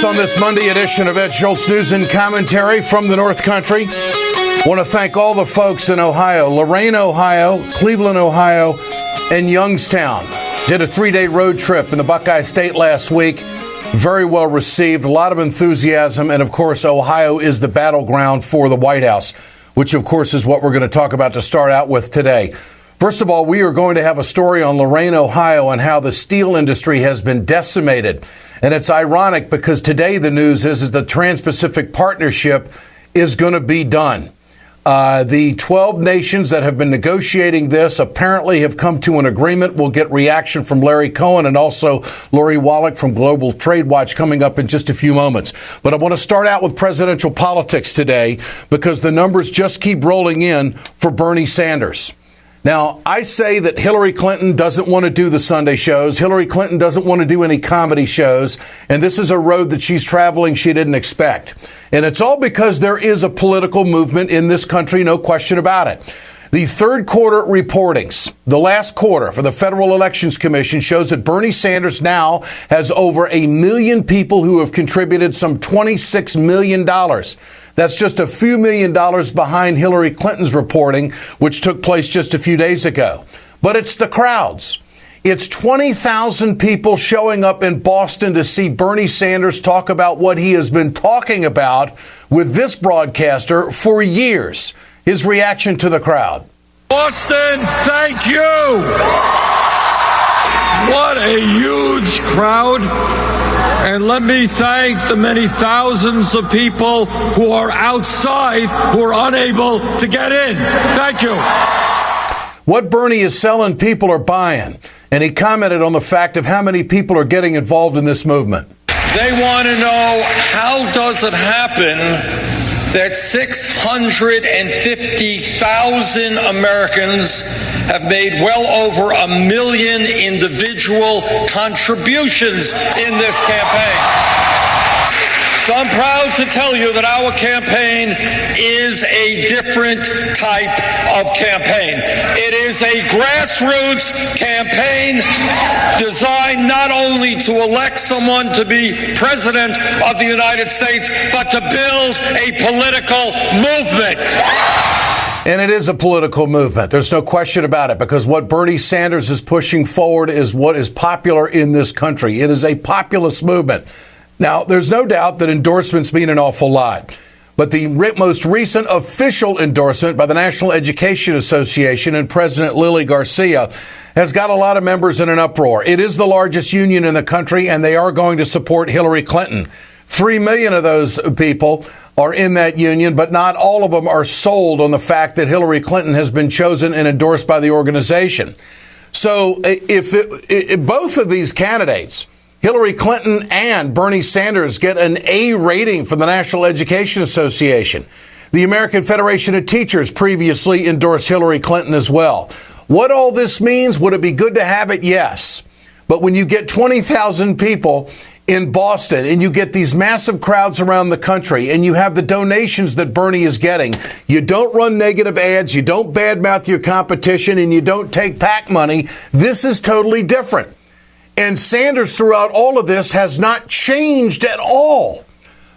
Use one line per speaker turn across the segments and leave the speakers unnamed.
Folks, on this Monday edition of Ed Schultz News and Commentary from the North Country, want to thank all the folks in Ohio, Lorain, Ohio, Cleveland, Ohio, and Youngstown. Did a 3-day road trip in the Buckeye State last week. Very well received, a lot of enthusiasm, and of course, Ohio is the battleground for the White House, which of course is what we're going to talk about to start out with today. First of all, we are going to have a story on Lorain, Ohio, and how the steel industry has been decimated. And it's ironic because today the news is the Trans-Pacific Partnership is going to be done. The 12 nations that have been negotiating this apparently have come to an agreement. We'll get reaction from Larry Cohen and also Lori Wallach from Global Trade Watch coming up in just a few moments. But I want to start out with presidential politics today because the numbers just keep rolling in for Bernie Sanders. Now, I say that Hillary Clinton doesn't want to do the Sunday shows. Hillary Clinton doesn't want to do any comedy shows. And this is a road that she's traveling she didn't expect. And it's all because there is a political movement in this country, no question about it. The third quarter reportings, the last quarter for the Federal Elections Commission, shows that Bernie Sanders now has over 1 million people who have contributed some $26 million. That's just a few $1 million behind Hillary Clinton's reporting, which took place just a few days ago. But it's the crowds. It's 20,000 people showing up in Boston to see Bernie Sanders talk about what he has been talking about with this broadcaster for years. His reaction to the crowd.
Boston, thank you. What a huge crowd. And let me thank the many thousands of people who are outside, who are unable to get in. Thank you.
What Bernie is selling, people are buying. And he commented on the fact of how many people are getting involved in this movement.
They want to know, how does it happen that 650,000 Americans have made well over 1 million individual contributions in this campaign? So I'm proud to tell you that our campaign is a different type of campaign. It is a grassroots campaign designed not only to elect someone to be president of the United States, but to build a political movement.
And it is a political movement. There's no question about it, because what Bernie Sanders is pushing forward is what is popular in this country. It is a populist movement. Now, there's no doubt that endorsements mean an awful lot. But the most recent official endorsement by the National Education Association and President Lily Garcia has got a lot of members in an uproar. It is the largest union in the country, and they are going to support Hillary Clinton. 3 million of those people are in that union, but not all of them are sold on the fact that Hillary Clinton has been chosen and endorsed by the organization. So if both of these candidates, Hillary Clinton and Bernie Sanders, get an A rating from the National Education Association. The American Federation of Teachers previously endorsed Hillary Clinton as well. What all this means, would it be good to have it? Yes. But when you get 20,000 people in Boston and you get these massive crowds around the country and you have the donations that Bernie is getting, you don't run negative ads, you don't badmouth your competition, and you don't take PAC money. This is totally different. And Sanders, throughout all of this, has not changed at all.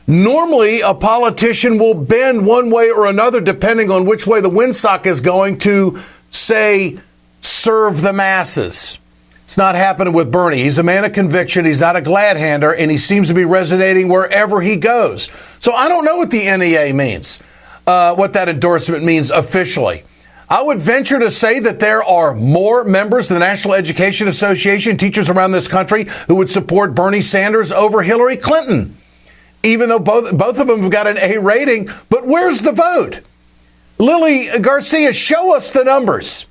Normally, a politician will bend one way or another, depending on which way the windsock is going, to, say, serve the masses. It's not happening with Bernie. He's a man of conviction. He's not a glad-hander, and he seems to be resonating wherever he goes. So I don't know what the NEA means, what that endorsement means officially. I would venture to say that there are more members of the National Education Association, teachers around this country, who would support Bernie Sanders over Hillary Clinton, even though both of them have got an A rating. But where's the vote? Lily Garcia, show us the numbers.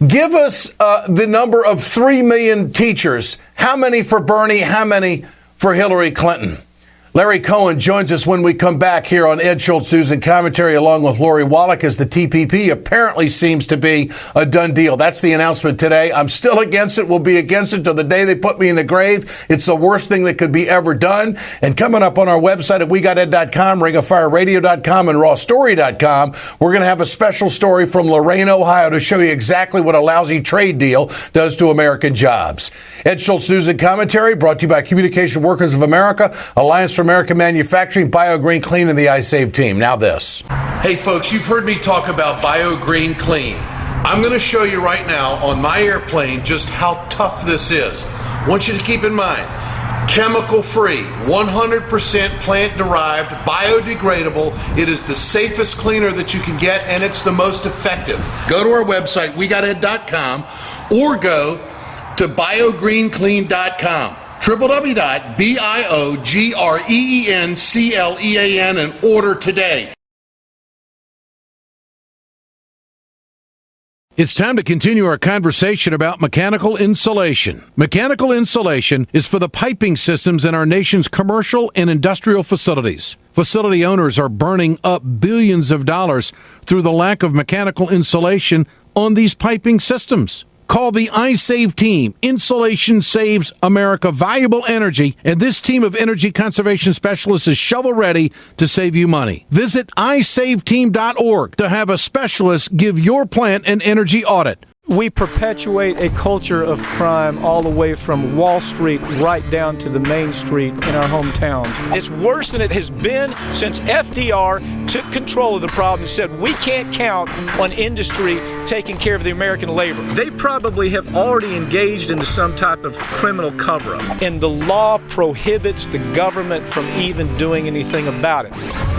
Give us the number of 3 million teachers. How many for Bernie? How many for Hillary Clinton? Larry Cohen joins us when we come back here on Ed Schultz News and Commentary, along with Lori Wallach, as the TPP apparently seems to be a done deal. That's the announcement today. I'm still against it. We'll be against it till the day they put me in the grave. It's the worst thing that could be ever done. And coming up on our website at WeGotEd.com, RingofFireRadio.com, and RawStory.com, we're going to have a special story from Lorain, Ohio, to show you exactly what a lousy trade deal does to American jobs. Ed Schultz News and Commentary, brought to you by Communication Workers of America, Alliance for for American manufacturing, BioGreen Clean, and the iSave team. Now this. Hey, folks, you've heard me talk about BioGreen Clean. I'm going to show you right now on my airplane just how tough this is. I want you to keep in mind, chemical-free, 100% plant-derived, biodegradable. It is the safest cleaner that you can get, and it's the most effective. Go to our website, wegoted.com, or go to biogreenclean.com. www.biogreenclean and order today. It's time to continue our conversation about mechanical insulation. Mechanical insulation is for the piping systems in our nation's commercial and industrial facilities. Facility owners are burning up billions of dollars through the lack of mechanical insulation on these piping systems. Call the iSave team. Insulation saves America valuable energy, and this team of energy conservation specialists is shovel-ready to save you money. Visit iSaveTeam.org to have a specialist give your plant an energy audit.
We perpetuate a culture of crime all the way from Wall Street right down to the main street in our hometowns. It's worse than it has been since FDR took control of the problem and said we can't count on industry taking care of the American labor. They probably have already engaged into some type of criminal cover-up, and the law prohibits the government from even doing anything about it.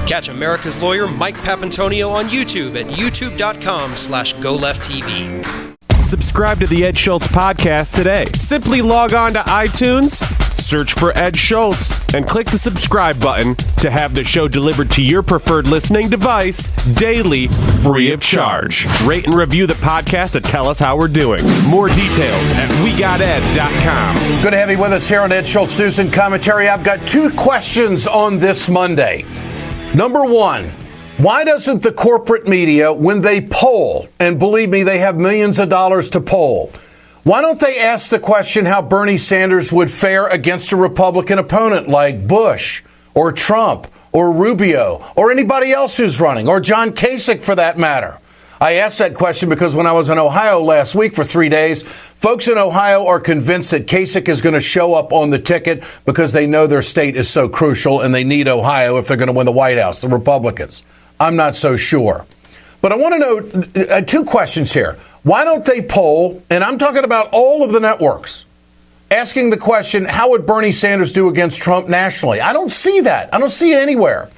Catch America's lawyer Mike Papantonio on YouTube at youtube.com/GoLeftTV.
Subscribe to the Ed Schultz podcast today. Simply log on to iTunes, search for Ed Schultz, and click the subscribe button to have the show delivered to your preferred listening device daily, free of charge. Rate and review the podcast to tell us how we're doing. More details at wegoted.com.
Good to have you with us here on Ed Schultz News and Commentary. I've got two questions on this Monday. Number one, why doesn't the corporate media, when they poll, and believe me, they have millions of dollars to poll, why don't they ask the question how Bernie Sanders would fare against a Republican opponent like Bush or Trump or Rubio or anybody else who's running, or John Kasich for that matter? I asked that question because when I was in Ohio last week for 3 days, folks in Ohio are convinced that Kasich is going to show up on the ticket because they know their state is so crucial and they need Ohio if they're going to win the White House, the Republicans. I'm not so sure. But I want to know two questions here. Why don't they poll, and I'm talking about all of the networks, asking the question, how would Bernie Sanders do against Trump nationally? I don't see that. I don't see it anywhere.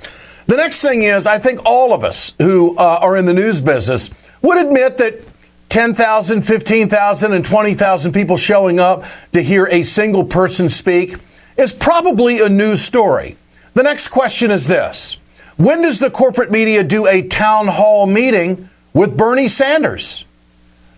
The next thing is, I think all of us who are in the news business would admit that 10,000, 15,000, and 20,000 people showing up to hear a single person speak is probably a news story. The next question is this. When does the corporate media do a town hall meeting with Bernie Sanders?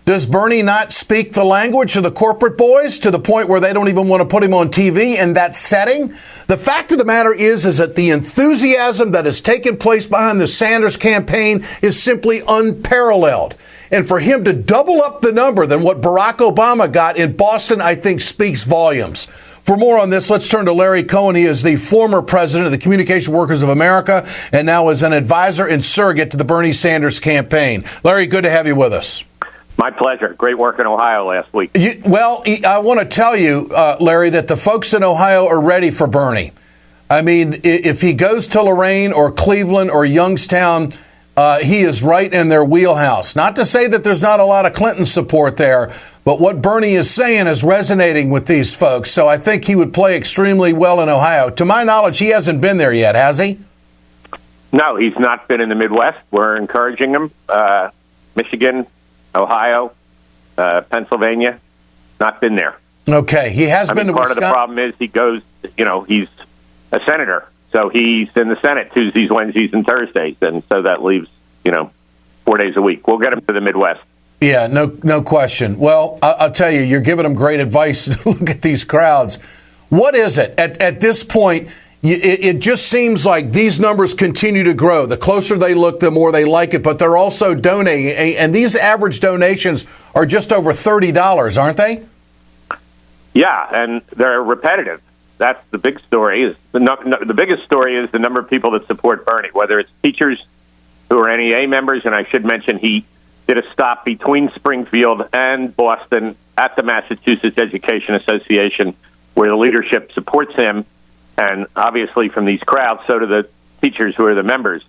Does Bernie not speak the language of the corporate boys to the point where they don't even want to put him on TV in that setting? The fact of the matter is that the enthusiasm that has taken place behind the Sanders campaign is simply unparalleled. And for him to double up the number than what Barack Obama got in Boston, I think speaks volumes. For more on this, let's turn to Larry Cohen. He is the former president of the Communication Workers of America and now is an advisor and surrogate to the Bernie Sanders campaign. Larry, good to have you with us.
My pleasure. Great work in Ohio last week.
I want to tell you, Larry, that the folks in Ohio are ready for Bernie. I mean, if he goes to Lorain or Cleveland or Youngstown, he is right in their wheelhouse. Not to say that there's not a lot of Clinton support there, but what Bernie is saying is resonating with these folks. So I think he would play extremely well in Ohio. To my knowledge, he hasn't been there yet, has he?
No, he's not been in the Midwest. We're encouraging him. Michigan, Ohio, Pennsylvania, not been there.
Okay, he has been to
part
Wisconsin.
of the problem is he goes, he's a senator. So he's in the Senate Tuesdays, Wednesdays, and Thursdays. And so that leaves, 4 days a week. We'll get him to the Midwest.
Yeah, no question. Well, I'll tell you, you're giving them great advice. Look at these crowds. What is it? At this point, it just seems like these numbers continue to grow. The closer they look, the more they like it. But they're also donating. And these average donations are just over $30, aren't they?
Yeah, and they're repetitive. That's the big story. The biggest story is the number of people that support Bernie, whether it's teachers who are NEA members. And I should mention he did a stop between Springfield and Boston at the Massachusetts Education Association, where the leadership supports him. and obviously from these crowds, so do the teachers who are the members.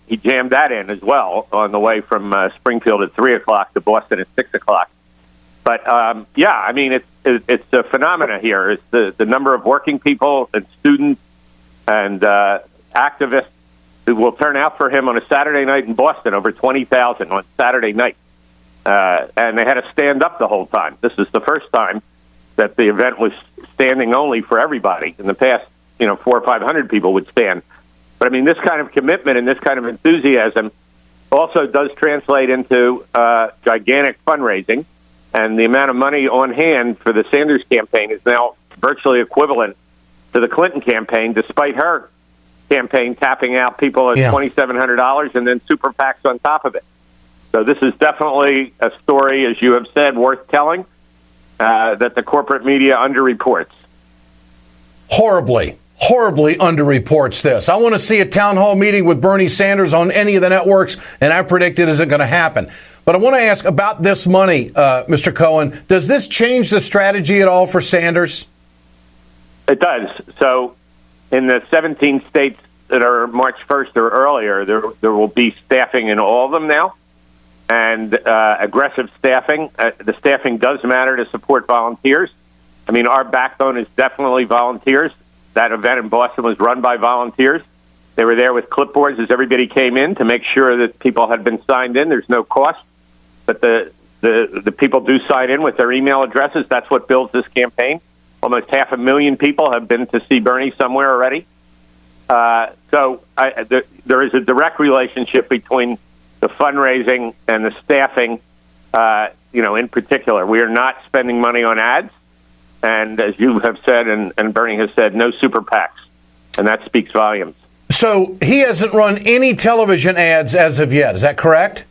He jammed that in as well on the way from Springfield at 3 o'clock to Boston at 6 o'clock. But yeah, I mean, it's a phenomena here. It's the number of working people and students and activists who will turn out for him on a Saturday night in Boston, over 20,000 on Saturday night. And they had to stand up the whole time. This is the first time that the event was standing only for everybody. In the past, 400 or 500 people would stand. But I mean, this kind of commitment and this kind of enthusiasm also does translate into gigantic fundraising. And the amount of money on hand for the Sanders campaign is now virtually equivalent to the Clinton campaign, despite her campaign tapping out people at $2,700 and then super PACs on top of it. So this is definitely a story, as you have said, worth telling, that the corporate media underreports.
Horribly underreports this. I want to see a town hall meeting with Bernie Sanders on any of the networks, and I predict it isn't going to happen. But I want to ask about this money, Mr. Cohen. Does this change the strategy at all for Sanders?
It does. So in the 17 states that are March 1st or earlier, there will be staffing in all of them now, and aggressive staffing. The staffing does matter to support volunteers. I mean, our backbone is definitely volunteers. That event in Boston was run by volunteers. They were there with clipboards as everybody came in to make sure that people had been signed in. There's no cost, but the people do sign in with their email addresses. That's what builds this campaign. Almost 500,000 people have been to see Bernie somewhere already. So there is a direct relationship between the fundraising and the staffing. In particular, we are not spending money on ads. And as you have said, and Bernie has said, no super PACs. And that speaks volumes.
So he hasn't run any television ads as of yet. Is that correct?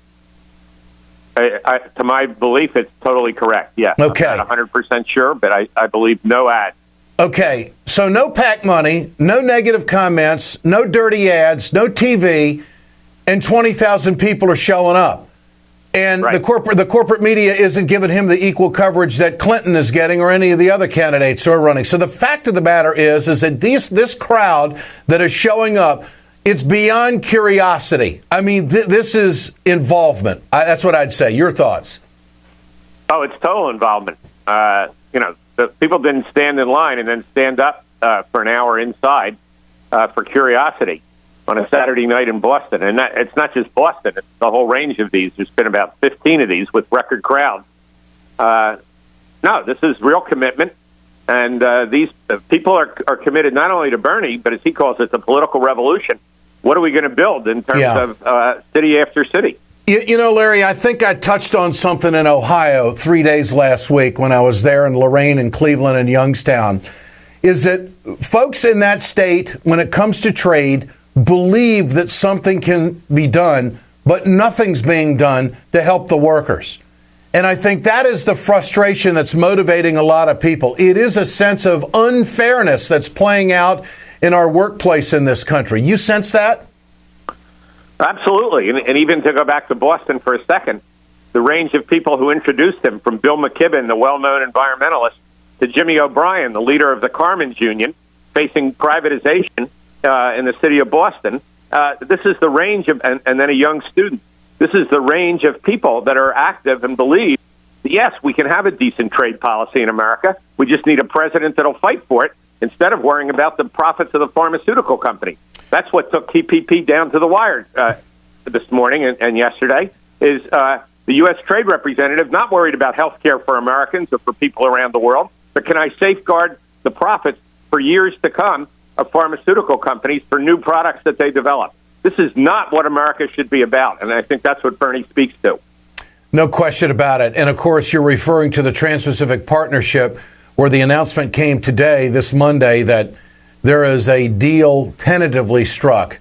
To my belief, it's totally correct. Yes.
Okay.
I'm not 100% sure, but I believe no ads.
Okay. So no PAC money, no negative comments, no dirty ads, no TV, and 20,000 people are showing up. And
right.
the corporate media isn't giving him the equal coverage that Clinton is getting or any of the other candidates who are running. So the fact of the matter is that this crowd that is showing up, it's beyond curiosity. I mean, this is involvement. That's what I'd say. Your thoughts?
Oh, it's total involvement. The people didn't stand in line and then stand up for an hour inside for curiosity on a Saturday night in Boston. And it's not just Boston. It's the whole range of these. There's been about 15 of these with record crowds. No, this is real commitment. And these people are committed not only to Bernie, but as he calls it, the political revolution. What are we going to build in terms of city after city?
Larry, I think I touched on something in Ohio 3 days last week when I was there in Lorain and Cleveland and Youngstown, is that folks in that state, when it comes to trade, believe that something can be done, but nothing's being done to help the workers. And I think that is the frustration that's motivating a lot of people. It is a sense of unfairness that's playing out in our workplace in this country. You sense that?
Absolutely. And even to go back to Boston for a second, the range of people who introduced him, from Bill McKibben, the well-known environmentalist, to Jimmy O'Brien, the leader of the Carmen's Union, facing privatization in the city of Boston. This is the range of, and then a young student. This is the range of people that are active and believe, yes, we can have a decent trade policy in America. We just need a president that'll fight for it instead of worrying about the profits of the pharmaceutical company. That's what took TPP down to the wire this morning and yesterday, is the U.S. Trade Representative not worried about health care for Americans or for people around the world, but can I safeguard the profits for years to come of pharmaceutical companies for new products that they develop? This is not what America should be about, and I think that's what Bernie speaks to.
No question about it. And, of course, you're referring to the Trans-Pacific Partnership, where the announcement came today, this Monday, that there is a deal tentatively struck.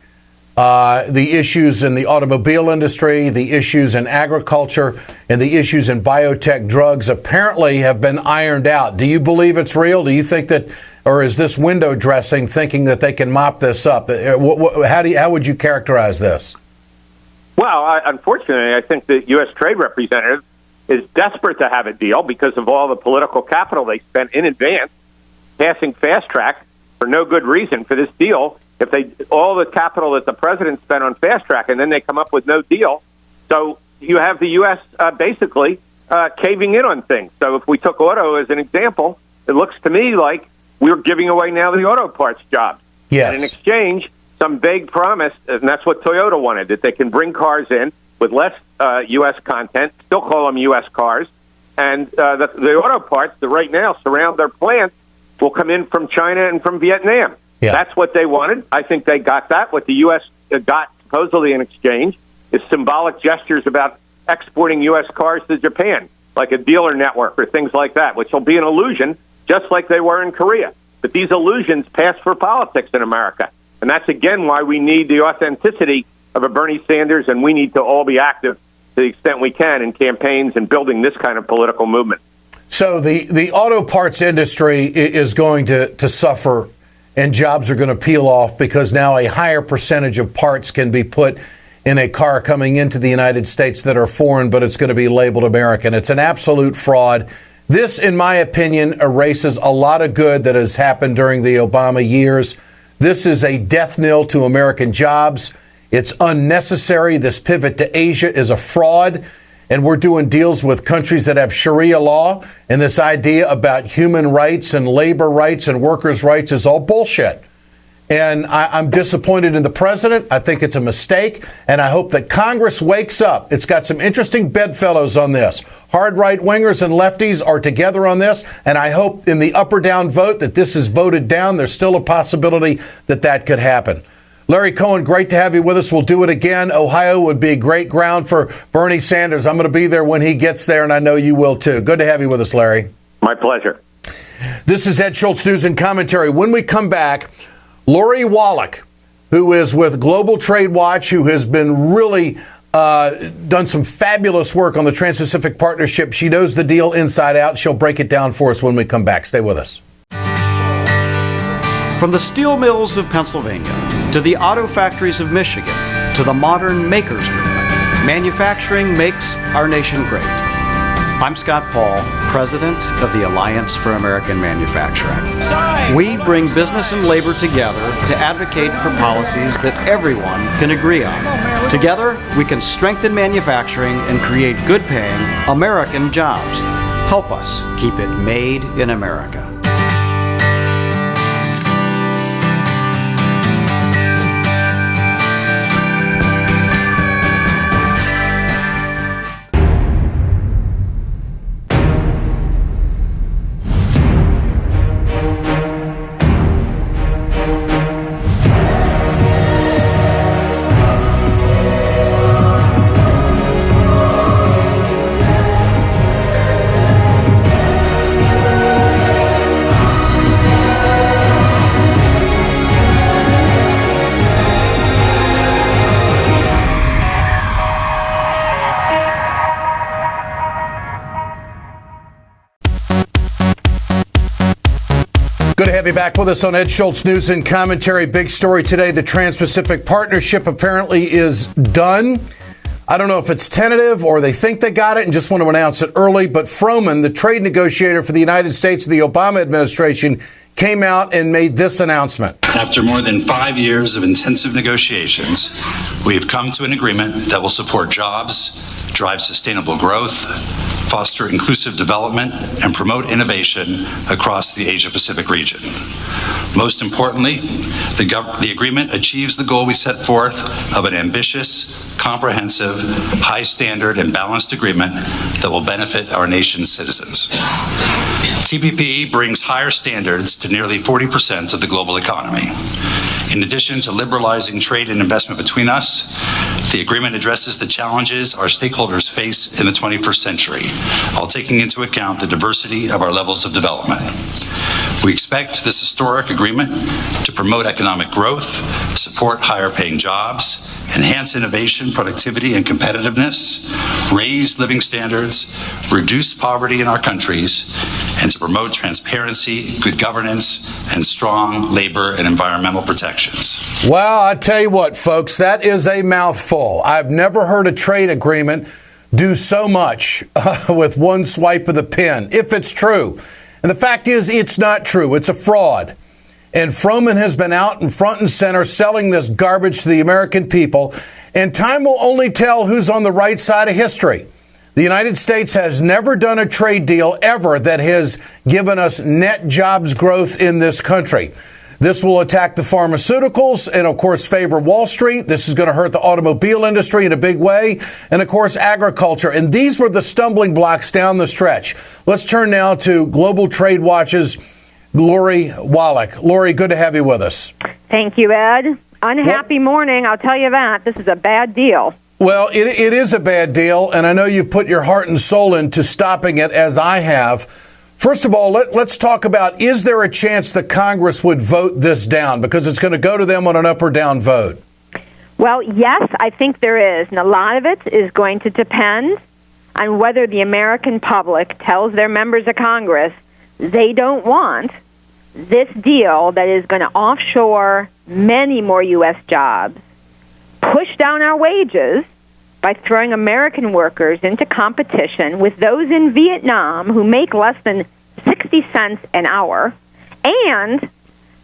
The issues in the automobile industry, the issues in agriculture, and the issues in biotech drugs apparently have been ironed out. Do you believe it's real? Do you think that, or is this window dressing, thinking that they can mop this up? How would you characterize this?
Well, unfortunately, I think the U.S. Trade Representative is desperate to have a deal because of all the political capital they spent in advance passing fast track for no good reason for this deal. If all the capital that the president spent on fast track, and then they come up with no deal. So you have the U.S. Basically caving in on things. So if we took auto as an example, it looks to me like we're giving away now the auto parts jobs.
Yes.
And in exchange, some vague promise, and that's what Toyota wanted, that they can bring cars in with less U.S. content, still call them U.S. cars, and the auto parts that right now surround their plants will come in from China and from Vietnam. Yeah. That's what they wanted. I think they got that. What the U.S. got supposedly in exchange is symbolic gestures about exporting U.S. cars to Japan, like a dealer network or things like that, which will be an illusion, just like they were in Korea. But these illusions pass for politics in America. And that's, again, why we need the authenticity of a Bernie Sanders, and we need to all be active to the extent we can in campaigns and building this kind of political movement.
So the auto parts industry is going to suffer, and jobs are going to peel off because now a higher percentage of parts can be put in a car coming into the United States that are foreign, but it's going to be labeled American. It's an absolute fraud. This, in my opinion, erases a lot of good that has happened during the Obama years. This is a death knell to American jobs. It's unnecessary. This pivot to Asia is a fraud. And we're doing deals with countries that have Sharia law. And this idea about human rights and labor rights and workers' rights is all bullshit. And I'm disappointed in the president. I think it's a mistake. And I hope that Congress wakes up. It's got some interesting bedfellows on this. Hard right-wingers and lefties are together on this. And I hope in the up or down vote that this is voted down. There's still a possibility that that could happen. Larry Cohen, great to have you with us. We'll do it again. Ohio would be a great ground for Bernie Sanders. I'm going to be there when he gets there, and I know you will, too. Good to have you with us, Larry.
My pleasure.
This is Ed Schultz News and Commentary. When we come back, Lori Wallach, who is with Global Trade Watch, who has been really done some fabulous work on the Trans-Pacific Partnership. She knows the deal inside out. She'll break it down for us when we come back. Stay with us.
From the steel mills of Pennsylvania to the auto factories of Michigan to the modern makers movement, manufacturing makes our nation great. I'm Scott Paul, president of the Alliance for American Manufacturing. We bring business and labor together to advocate for policies that everyone can agree on. Together, we can strengthen manufacturing and create good-paying American jobs. Help us keep it made in America.
Good to have you back with us on Ed Schultz News and Commentary. Big story today. The Trans-Pacific Partnership apparently is done. I don't know if it's tentative or they think they got it and just want to announce it early. But Froman, the trade negotiator for the United States of the Obama administration, came out and made this announcement.
After more than 5 years of intensive negotiations, we have come to an agreement that will support jobs, drive sustainable growth, foster inclusive development, and promote innovation across the Asia-Pacific region. Most importantly, the agreement achieves the goal we set forth of an ambitious, comprehensive, high-standard, and balanced agreement that will benefit our nation's citizens. TPP brings higher standards to nearly 40% of the global economy. In addition to liberalizing trade and investment between us, the agreement addresses the challenges our stakeholders face in the 21st century, while taking into account the diversity of our levels of development. We expect this historic agreement to promote economic growth, support higher-paying jobs, enhance innovation, productivity, and competitiveness, raise living standards, reduce poverty in our countries, and to promote transparency, good governance, and strong labor and environmental protections.
Well, I tell you what, folks, that is a mouthful. I've never heard a trade agreement do so much with one swipe of the pen, if it's true. And the fact is, it's not true. It's a fraud. And Froman has been out in front and center selling this garbage to the American people. And time will only tell who's on the right side of history. The United States has never done a trade deal ever that has given us net jobs growth in this country. This will attack the pharmaceuticals and, of course, favor Wall Street. This is going to hurt the automobile industry in a big way. And, of course, agriculture. And these were the stumbling blocks down the stretch. Let's turn now to Global Trade Watch's Larry Wallach. Larry, good to have you with us.
Thank you, Ed. Unhappy morning, I'll tell you that. This is a bad deal.
Well, it is a bad deal, and I know you've put your heart and soul into stopping it, as I have. First of all, let's talk about, is there a chance that Congress would vote this down? Because it's going to go to them on an up or down vote.
Well, yes, I think there is. And a lot of it is going to depend on whether the American public tells their members of Congress they don't want this deal that is going to offshore many more U.S. jobs, push down our wages by throwing American workers into competition with those in Vietnam who make less than 60 cents an hour, and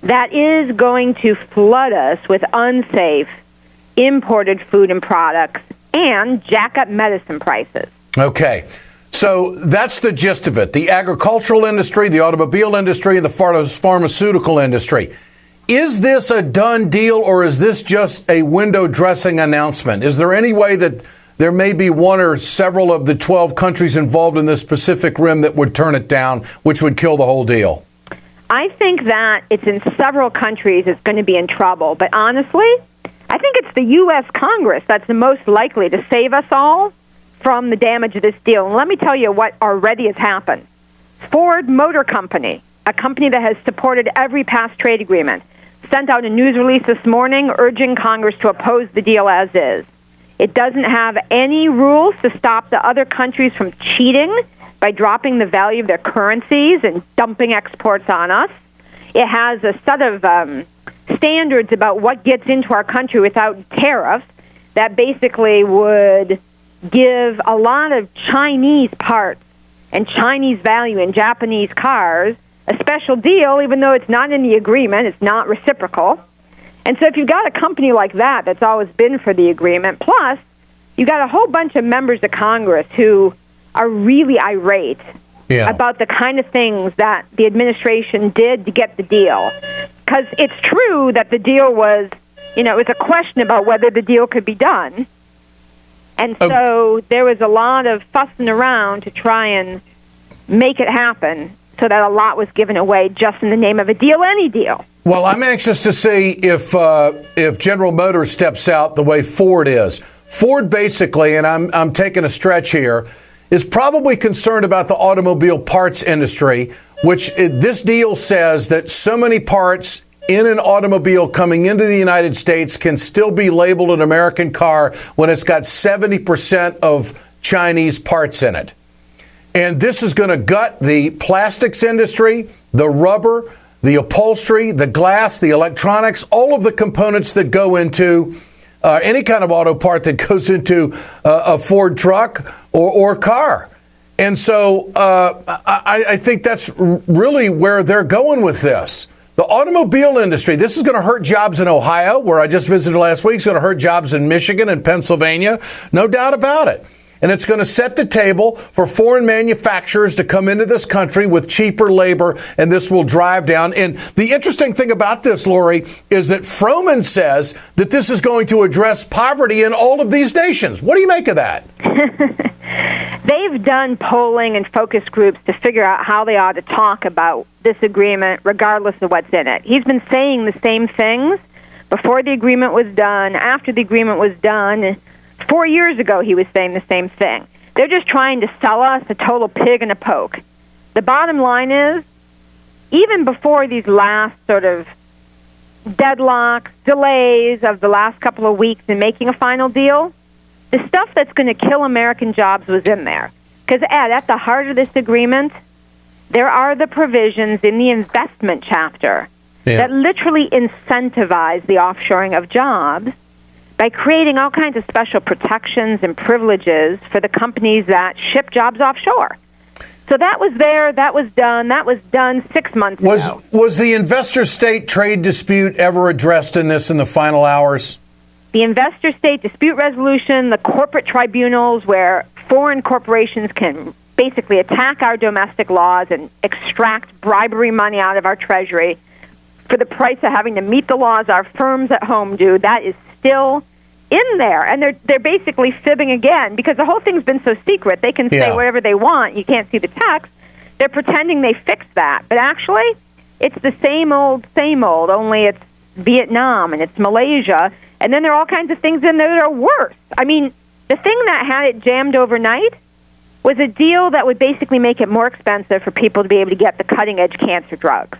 that is going to flood us with unsafe imported food and products and jack up medicine prices.
Okay. So that's the gist of it. The agricultural industry, the automobile industry, the pharmaceutical industry. Is this a done deal, or is this just a window dressing announcement? Is there any way that there may be one or several of the 12 countries involved in this Pacific Rim that would turn it down, which would kill the whole deal?
I think that it's in several countries it's going to be in trouble. But honestly, I think it's the U.S. Congress that's the most likely to save us all from the damage of this deal. And let me tell you what already has happened. Ford Motor Company, a company that has supported every past trade agreement, sent out a news release this morning urging Congress to oppose the deal as is. It doesn't have any rules to stop the other countries from cheating by dropping the value of their currencies and dumping exports on us. It has a set of standards about what gets into our country without tariffs that basically would give a lot of Chinese parts and Chinese value in Japanese cars a special deal, even though it's not in the agreement, it's not reciprocal. And so if you've got a company like that that's always been for the agreement, plus you've got a whole bunch of members of Congress who are really irate about the kind of things that the administration did to get the deal. Because it's true that the deal was, it was a question about whether the deal could be done. And so there was a lot of fussing around to try and make it happen so that a lot was given away just in the name of a deal, any deal.
Well, I'm anxious to see if General Motors steps out the way Ford is. Ford basically, and I'm taking a stretch here, is probably concerned about the automobile parts industry, which this deal says that so many parts in an automobile coming into the United States can still be labeled an American car when it's got 70% of Chinese parts in it. And this is going to gut the plastics industry, the rubber, the upholstery, the glass, the electronics, all of the components that go into any kind of auto part that goes into a Ford truck or car. And so I think that's really where they're going with this. The automobile industry, this is going to hurt jobs in Ohio, where I just visited last week. It's going to hurt jobs in Michigan and Pennsylvania. No doubt about it. And it's going to set the table for foreign manufacturers to come into this country with cheaper labor, and this will drive down. And the interesting thing about this, Lori, is that Froman says that this is going to address poverty in all of these nations. What do you make of that?
They've done polling and focus groups to figure out how they ought to talk about this agreement, regardless of what's in it. He's been saying the same things before the agreement was done, after the agreement was done. 4 years ago, he was saying the same thing. They're just trying to sell us a total pig in a poke. The bottom line is, even before these last sort of deadlocks, delays of the last couple of weeks in making a final deal, the stuff that's going to kill American jobs was in there. Because, Ed, at the heart of this agreement, there are the provisions in the investment chapter that literally incentivize the offshoring of jobs by creating all kinds of special protections and privileges for the companies that ship jobs offshore. So that was there, that was done 6 months ago.
Was the investor-state trade dispute ever addressed in this in the final hours?
The investor-state dispute resolution, the corporate tribunals where foreign corporations can basically attack our domestic laws and extract bribery money out of our treasury for the price of having to meet the laws our firms at home do, that is still in there. And they're basically fibbing again because the whole thing's been so secret. They can say whatever they want. You can't see the text. They're pretending they fixed that. But actually, it's the same old, only it's Vietnam and it's Malaysia. And then there are all kinds of things in there that are worse. I mean, the thing that had it jammed overnight was a deal that would basically make it more expensive for people to be able to get the cutting-edge cancer drugs.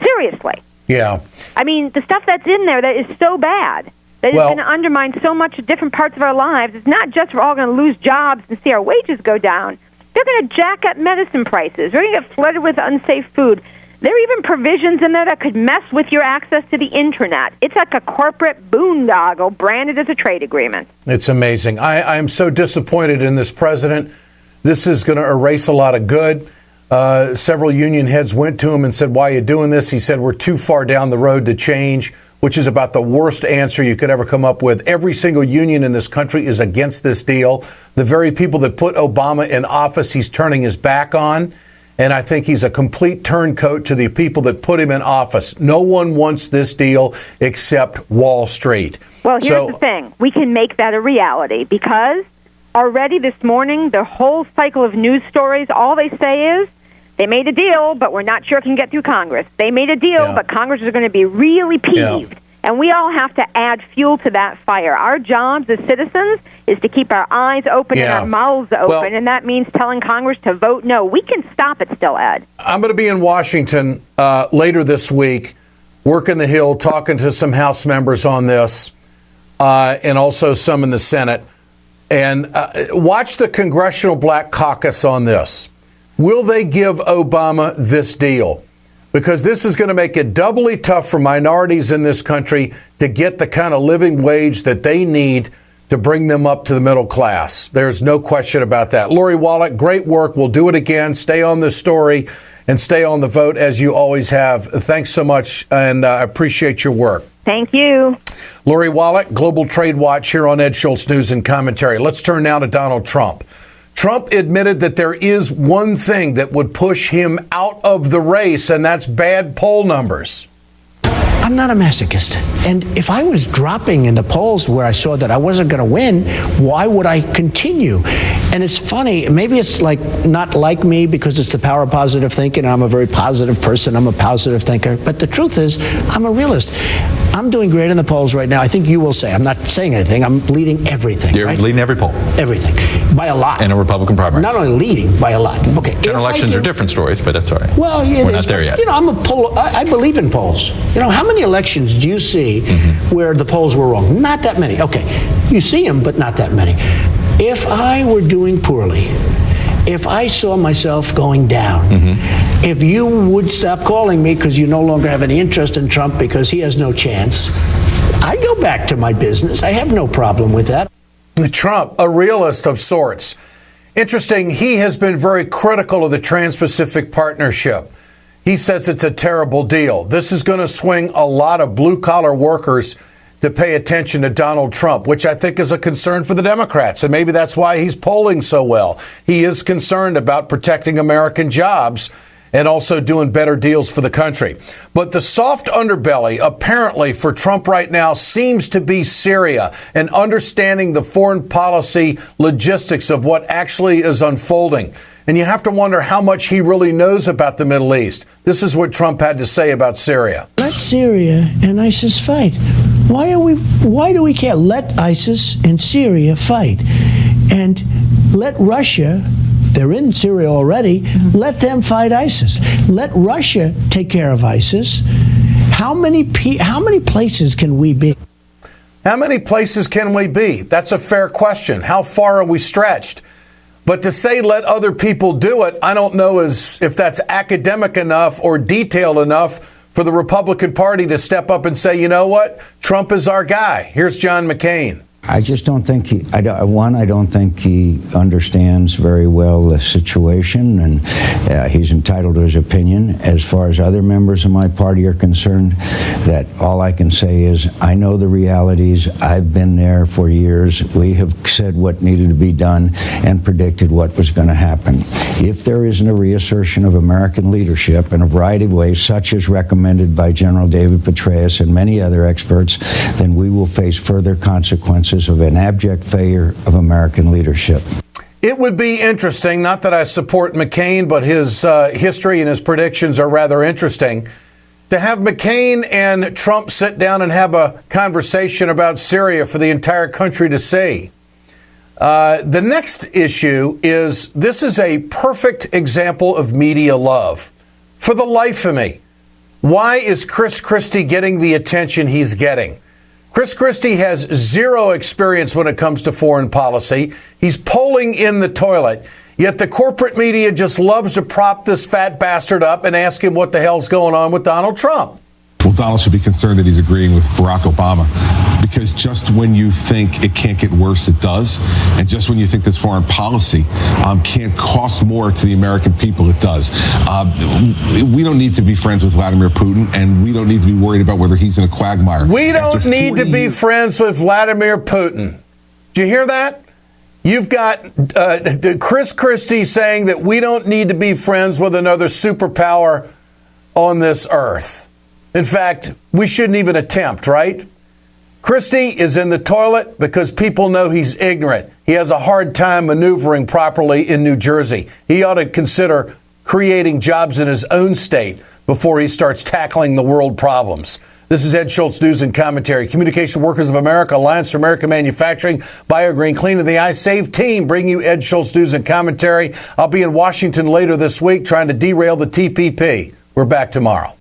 Seriously.
Yeah.
I mean, the stuff that's in there that is so bad, that is going to undermine so much of different parts of our lives. It's not just we're all going to lose jobs and see our wages go down. They're going to jack up medicine prices. We're going to get flooded with unsafe food. There are even provisions in there that could mess with your access to the Internet. It's like a corporate boondoggle branded as a trade agreement.
It's amazing. I'm so disappointed in this president. This is going to erase a lot of good. Several union heads went to him and said, why are you doing this? He said, we're too far down the road to change, which is about the worst answer you could ever come up with. Every single union in this country is against this deal. The very people that put Obama in office, he's turning his back on. And I think he's a complete turncoat to the people that put him in office. No one wants this deal except Wall Street.
Well, here's the thing. We can make that a reality because already this morning, the whole cycle of news stories, all they say is, they made a deal, but we're not sure it can get through Congress. They made a deal, but Congress is going to be really peeved. Yeah. And we all have to add fuel to that fire. Our jobs as citizens is to keep our eyes open and our mouths open, and that means telling Congress to vote no. We can stop it still, Ed.
I'm going to be in Washington later this week, working the Hill, talking to some House members on this, and also some in the Senate. And watch the Congressional Black Caucus on this. Will they give Obama this deal? Because this is going to make it doubly tough for minorities in this country to get the kind of living wage that they need to bring them up to the middle class. There's no question about that. Lori Wallach, great work. We'll do it again. Stay on this story and stay on the vote as you always have. Thanks so much, and I appreciate your work.
Thank you.
Lori Wallach, Global Trade Watch here on Ed Schultz News and Commentary. Let's turn now to Donald Trump. Trump admitted that there is one thing that would push him out of the race, and that's bad poll numbers.
I'm not a masochist. And if I was dropping in the polls where I saw that I wasn't going to win, why would I continue? And it's funny, maybe it's like not like me because it's the power of positive thinking. I'm a very positive person. I'm a positive thinker. But the truth is, I'm a realist. I'm doing great in the polls right now. I think you will say. I'm not saying anything. I'm leading everything.
You're leading every poll.
Everything. By a lot.
In a Republican primary.
Not only leading, by a lot. Okay.
General elections are different stories, but that's all right.
Well,
we're not there yet.
You know, I believe in polls. You know, how many elections do you see where the polls were wrong? Not that many. Okay. You see them, but not that many. If I were doing poorly, if I saw myself going down, if you would stop calling me because you no longer have any interest in Trump because he has no chance, I'd go back to my business. I have no problem with that.
Trump, a realist of sorts. Interesting, he has been very critical of the Trans-Pacific Partnership. He says it's a terrible deal. This is going to swing a lot of blue-collar workers to pay attention to Donald Trump, which I think is a concern for the Democrats. And maybe that's why he's polling so well. He is concerned about protecting American jobs and also doing better deals for the country. But the soft underbelly, apparently, for Trump right now seems to be Syria and understanding the foreign policy logistics of what actually is unfolding. And you have to wonder how much he really knows about the Middle East. This is what Trump had to say about Syria.
Let Syria and ISIS fight. Why do we care? Let ISIS and Syria fight. And let Russia, they're in Syria already, let them fight ISIS. Let Russia take care of ISIS. How many places can we be?
How many places can we be? That's a fair question. How far are we stretched? But to say let other people do it, I don't know if that's academic enough or detailed enough for the Republican Party to step up and say, you know what, Trump is our guy. Here's John McCain.
I just don't think I don't think he understands very well the situation, and he's entitled to his opinion. As far as other members of my party are concerned, that all I can say is I know the realities. I've been there for years. We have said what needed to be done and predicted what was going to happen. If there isn't a reassertion of American leadership in a variety of ways, such as recommended by General David Petraeus and many other experts, then we will face further consequences of an abject failure of American leadership.
It would be interesting, not that I support McCain, but his history and his predictions are rather interesting, to have McCain and Trump sit down and have a conversation about Syria for the entire country to see. The next issue is this is a perfect example of media love. For the life of me, why is Chris Christie getting the attention he's getting? Chris Christie has zero experience when it comes to foreign policy. He's polling in the toilet, yet the corporate media just loves to prop this fat bastard up and ask him what the hell's going on with Donald Trump.
Well, Donald should be concerned that he's agreeing with Barack Obama, because just when you think it can't get worse, it does. And just when you think this foreign policy can't cost more to the American people, it does. We don't need to be friends with Vladimir Putin, and we don't need to be worried about whether he's in a quagmire.
We don't need to be friends with Vladimir Putin. Did you hear that? You've got Chris Christie saying that we don't need to be friends with another superpower on this earth. In fact, we shouldn't even attempt, right? Christie is in the toilet because people know he's ignorant. He has a hard time maneuvering properly in New Jersey. He ought to consider creating jobs in his own state before he starts tackling the world problems. This is Ed Schultz, News and Commentary. Communication Workers of America, Alliance for American Manufacturing, BioGreen Clean, and the iSave team bring you Ed Schultz, News and Commentary. I'll be in Washington later this week trying to derail the TPP. We're back tomorrow.